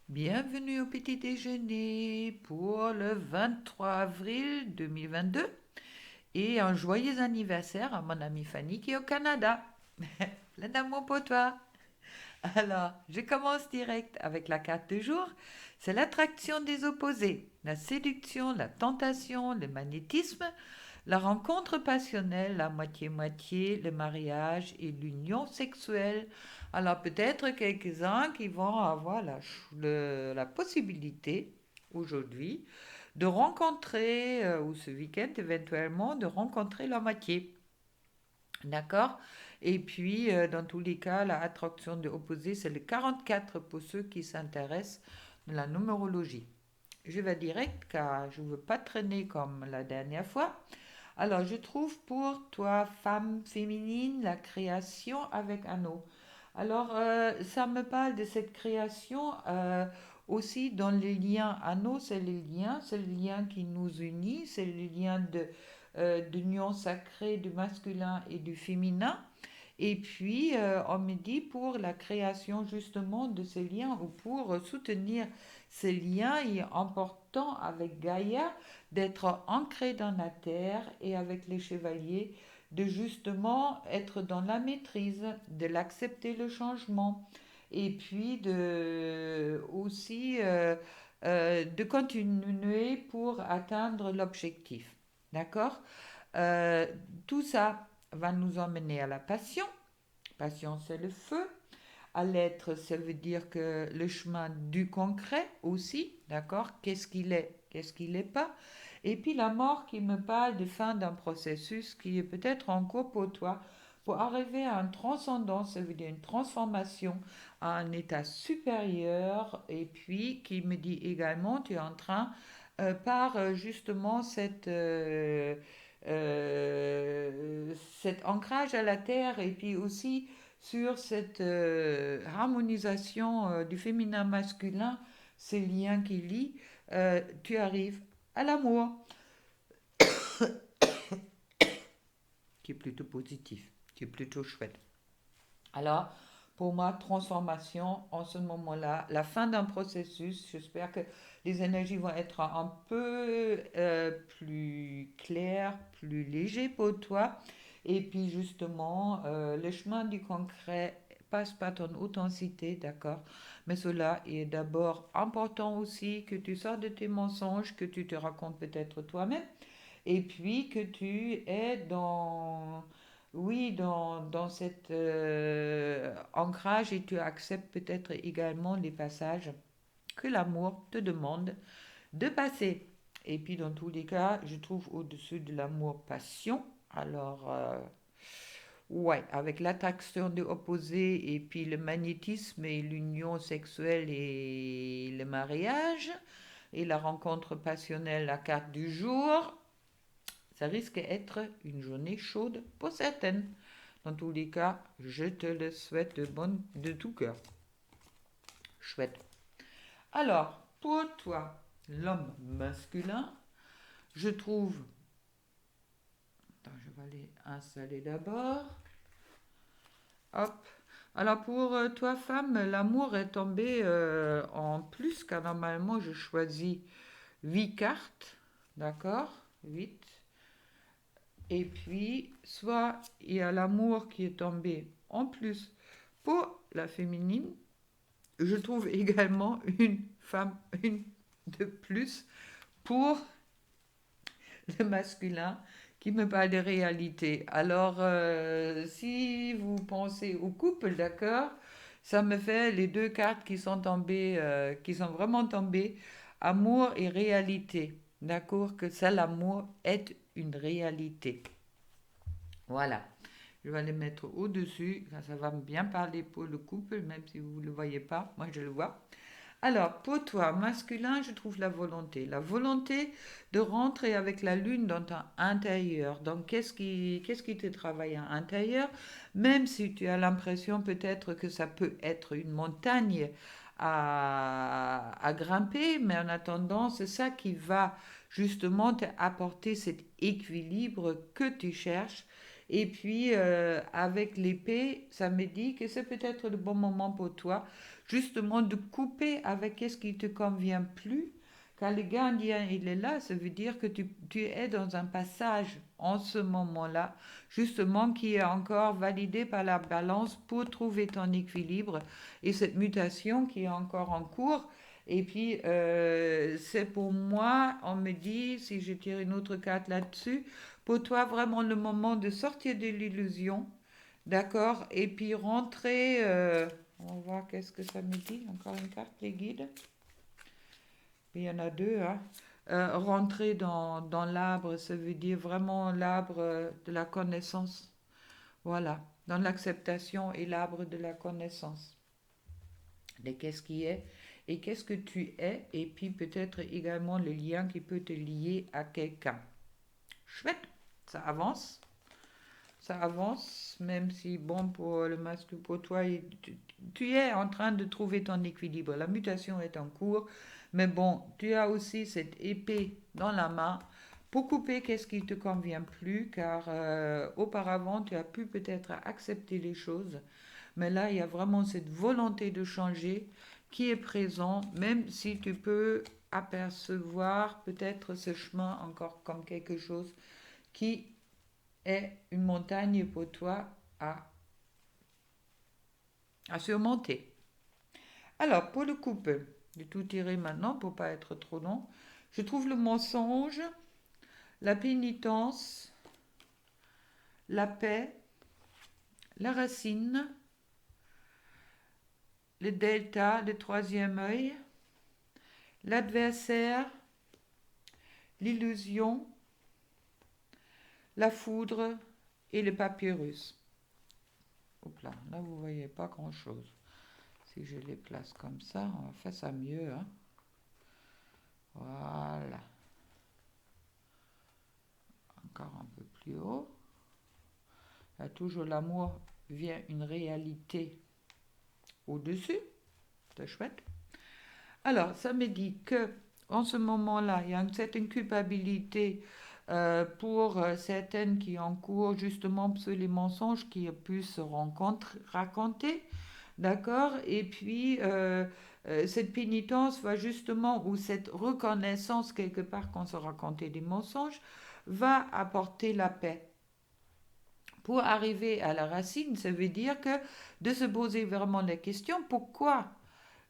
Bienvenue au petit déjeuner pour le 23 avril 2022 et un joyeux anniversaire à mon amie Fanny qui est au Canada. Plein d'amour pour toi. Alors, je commence direct avec la carte du jour. C'est l'attraction des opposés, la séduction, la tentation, le magnétisme, la rencontre passionnelle, la moitié-moitié, le mariage et l'union sexuelle. Alors peut-être quelques-uns qui vont avoir la possibilité aujourd'hui de rencontrer, ou ce week-end éventuellement, de rencontrer la moitié. D'accord. Et puis, dans tous les cas, la attraction de opposé, c'est le 44 pour ceux qui s'intéressent de la numérologie. Je vais direct car je ne veux pas traîner comme la dernière fois. Alors, je trouve pour toi, femme féminine, la création avec anneau. Alors, ça me parle de cette création aussi dans les liens. Anneau, c'est le lien qui nous unit, c'est le lien d'union sacrée du masculin et du féminin. Et puis, on me dit pour la création justement de ces liens ou pour soutenir ces liens, il est important avec Gaïa d'être ancré dans la terre et avec les chevaliers de justement être dans la maîtrise, de l'accepter le changement et puis de aussi de continuer pour atteindre l'objectif. D'accord. Euh, Tout ça va nous emmener à la passion. Passion, c'est le feu. À l'être, ça veut dire que le chemin du concret aussi, d'accord? Qu'est-ce qu'il n'est pas? Et puis la mort qui me parle de fin d'un processus qui est peut-être en cours pour toi, pour arriver à une transcendance, ça veut dire une transformation à un état supérieur, et puis qui me dit également, tu es en train, par justement cet ancrage à la terre, et puis aussi sur cette harmonisation du féminin masculin, ces liens qui lient, tu arrives à l'amour, qui est plutôt positif, qui est plutôt chouette. Alors, pour moi, transformation en ce moment-là, la fin d'un processus, j'espère que les énergies vont être un peu plus claires, plus légers pour toi. Et puis justement, le chemin du concret passe par ton authenticité, d'accord? Mais cela est d'abord important aussi que tu sors de tes mensonges, que tu te racontes peut-être toi-même, et puis que tu es dans, oui, dans cet ancrage et tu acceptes peut-être également les passages que l'amour te demande de passer. Et puis dans tous les cas, je trouve au-dessus de l'amour passion. Alors, ouais, avec l'attraction de opposés et puis le magnétisme et l'union sexuelle et le mariage et la rencontre passionnelle, la carte du jour, ça risque d'être une journée chaude pour certaines. Dans tous les cas, je te le souhaite de tout cœur. Chouette. Alors, pour toi, l'homme masculin, je trouve... Attends, je vais aller installer d'abord. Hop. Alors pour toi, femme, l'amour est tombé en plus, car normalement, je choisis 8 cartes. D'accord. 8. Et puis, soit il y a l'amour qui est tombé en plus pour la féminine. Je trouve également une femme, une de plus pour le masculin qui me parle de réalité. Alors, si vous pensez au couple, d'accord, ça me fait les deux cartes qui sont tombées, qui sont vraiment tombées, amour et réalité. D'accord, que ça, l'amour est une réalité. Voilà. Je vais les mettre au-dessus. Ça va bien parler pour le couple, même si vous ne le voyez pas. Moi, je le vois. Alors, pour toi, masculin, je trouve la volonté. La volonté de rentrer avec la lune dans ton intérieur. Donc, qu'est-ce qui te travaille à l'intérieur? Même si tu as l'impression peut-être que ça peut être une montagne à grimper, mais en attendant, c'est ça qui va justement t'apporter cet équilibre que tu cherches. Et puis, avec l'épée, ça me dit que c'est peut-être le bon moment pour toi justement de couper avec qu'est-ce qui te convient plus. Quand le gardien il est là, ça veut dire que tu es dans un passage en ce moment-là, justement qui est encore validé par la balance pour trouver ton équilibre et cette mutation qui est encore en cours. Et puis, c'est pour moi, on me dit, si je tire une autre carte là-dessus, pour toi vraiment le moment de sortir de l'illusion, d'accord? Et puis rentrer, on va voir qu'est-ce que ça me dit, encore une carte, les guides. Il y en a deux, hein. Rentrer dans l'arbre, ça veut dire vraiment l'arbre de la connaissance. Voilà, dans l'acceptation et l'arbre de la connaissance. De qu'est-ce qui est et qu'est-ce que tu es, et puis peut-être également le lien qui peut te lier à quelqu'un. Chouette, ça avance. Ça avance, même si, bon, pour le masque, pour toi, tu es en train de trouver ton équilibre. La mutation est en cours, mais bon, tu as aussi cette épée dans la main pour couper qu'est-ce qui te convient plus, car auparavant, tu as pu peut-être accepter les choses, mais là, il y a vraiment cette volonté de changer qui est présent, même si tu peux apercevoir peut-être ce chemin encore comme quelque chose qui est une montagne pour toi à surmonter. Alors, pour le couple, je vais tout tirer maintenant pour pas être trop long. Je trouve le mensonge, la pénitence, la paix, la racine, le delta, le troisième œil, l'adversaire, l'illusion, la foudre et le papyrus. Hop là, là vous voyez pas grand-chose. Si je les place comme ça, on va faire ça mieux, hein. Voilà. Encore un peu plus haut. Là, toujours l'amour vient une réalité au-dessus. C'est chouette. Alors, ça me dit que en ce moment-là, il y a une certaine culpabilité pour certaines qui encourent justement sur les mensonges qui ont pu se raconter. D'accord. Et puis, cette pénitence va justement, ou cette reconnaissance quelque part qu'on se racontait des mensonges, va apporter la paix. Pour arriver à la racine, ça veut dire que de se poser vraiment la question, pourquoi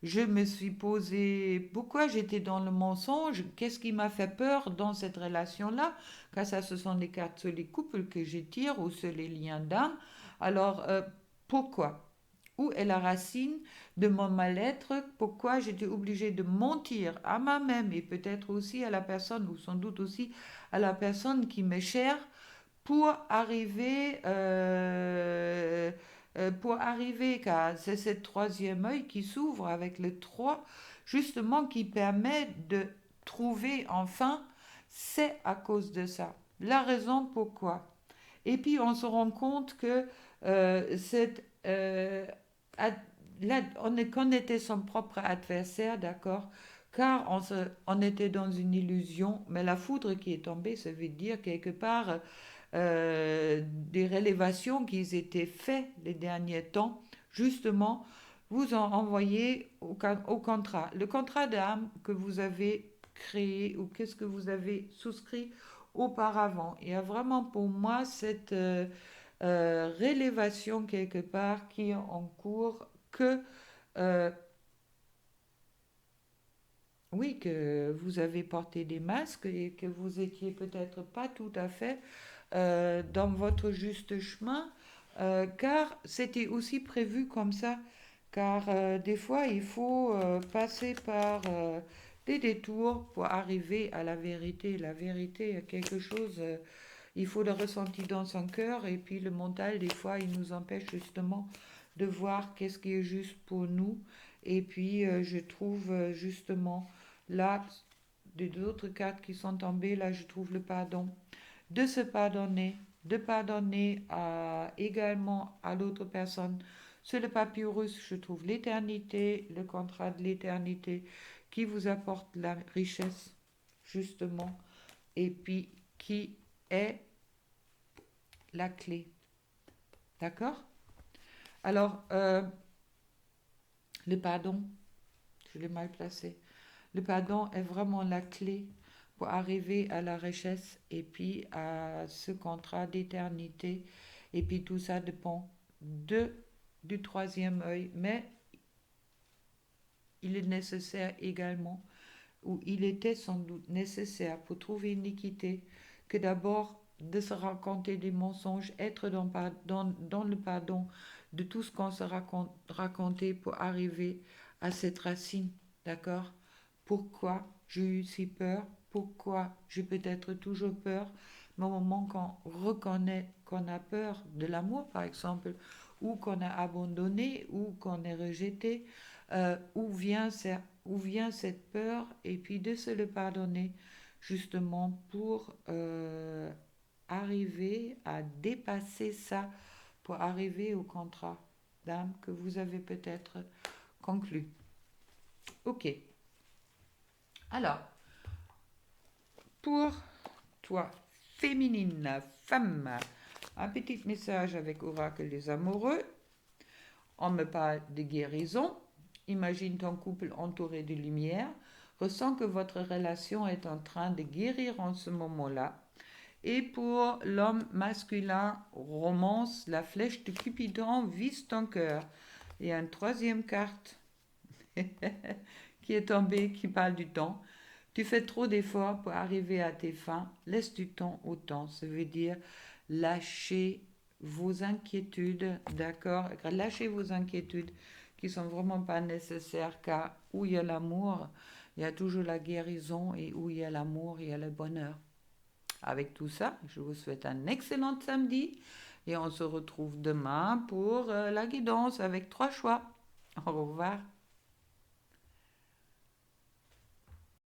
je me suis posé, pourquoi j'étais dans le mensonge, qu'est-ce qui m'a fait peur dans cette relation-là, car ça ce sont les cartes sur les couples que je tire ou sur les liens d'âme. Alors, pourquoi? Où est la racine de mon mal-être? Pourquoi j'étais obligée de mentir à moi-même et peut-être aussi à la personne, ou sans doute aussi à la personne qui m'est chère, pour arriver, car c'est ce troisième œil qui s'ouvre avec le 3, justement qui permet de trouver enfin, c'est à cause de ça, la raison pourquoi. Et puis on se rend compte que qu'on était son propre adversaire, d'accord, car on était dans une illusion, mais la foudre qui est tombée, ça veut dire quelque part des révélations qui étaient faites les derniers temps, justement, vous en envoyez au contrat. Le contrat d'âme que vous avez créé ou qu'est-ce que vous avez souscrit auparavant. Il y a vraiment pour moi cette révélation quelque part qui est en cours que euh, oui, que vous avez porté des masques et que vous étiez peut-être pas tout à fait dans votre juste chemin, car c'était aussi prévu comme ça. Car des fois, il faut passer par des détours pour arriver à la vérité. La vérité est quelque chose, il faut le ressentir dans son cœur, et puis le mental, des fois, il nous empêche justement de voir qu'est-ce qui est juste pour nous. Et puis, je trouve justement là, des autres cartes qui sont tombées, là, je trouve le pardon, de se pardonner, de pardonner également à l'autre personne. Sur le papyrus, je trouve l'éternité, le contrat de l'éternité qui vous apporte la richesse, justement, et puis qui est la clé. D'accord? Alors, Le pardon, je l'ai mal placé. Le pardon est vraiment la clé pour arriver à la richesse et puis à ce contrat d'éternité. Et puis tout ça dépend de, du troisième œil, mais il est nécessaire également, ou il était sans doute nécessaire pour trouver une équité, que d'abord de se raconter des mensonges, être dans le pardon de tout ce qu'on se racontait pour arriver à cette racine, d'accord? Pourquoi j'ai eu si peur? Pourquoi j'ai peut-être toujours peur? Mais au moment qu'on reconnaît qu'on a peur de l'amour, par exemple, ou qu'on a abandonné, ou qu'on est rejeté, où vient cette peur, et puis de se le pardonner, justement pour arriver à dépasser ça, pour arriver au contrat d'âme que vous avez peut-être conclu. Ok. Alors, pour toi, féminine, femme, un petit message avec Oracle des amoureux. On me parle de guérison. Imagine ton couple entouré de lumière. Ressens que votre relation est en train de guérir en ce moment-là. Et pour l'homme masculin, romance, la flèche de Cupidon vise ton cœur. Et une troisième carte qui est tombée, qui parle du temps. Tu fais trop d'efforts pour arriver à tes fins. Laisse du temps au temps. Ça veut dire lâcher vos inquiétudes, d'accord? Lâchez vos inquiétudes qui sont vraiment pas nécessaires, car où il y a l'amour, il y a toujours la guérison, et où il y a l'amour, il y a le bonheur. Avec tout ça, je vous souhaite un excellent samedi et on se retrouve demain pour la guidance avec 3 choix. Au revoir.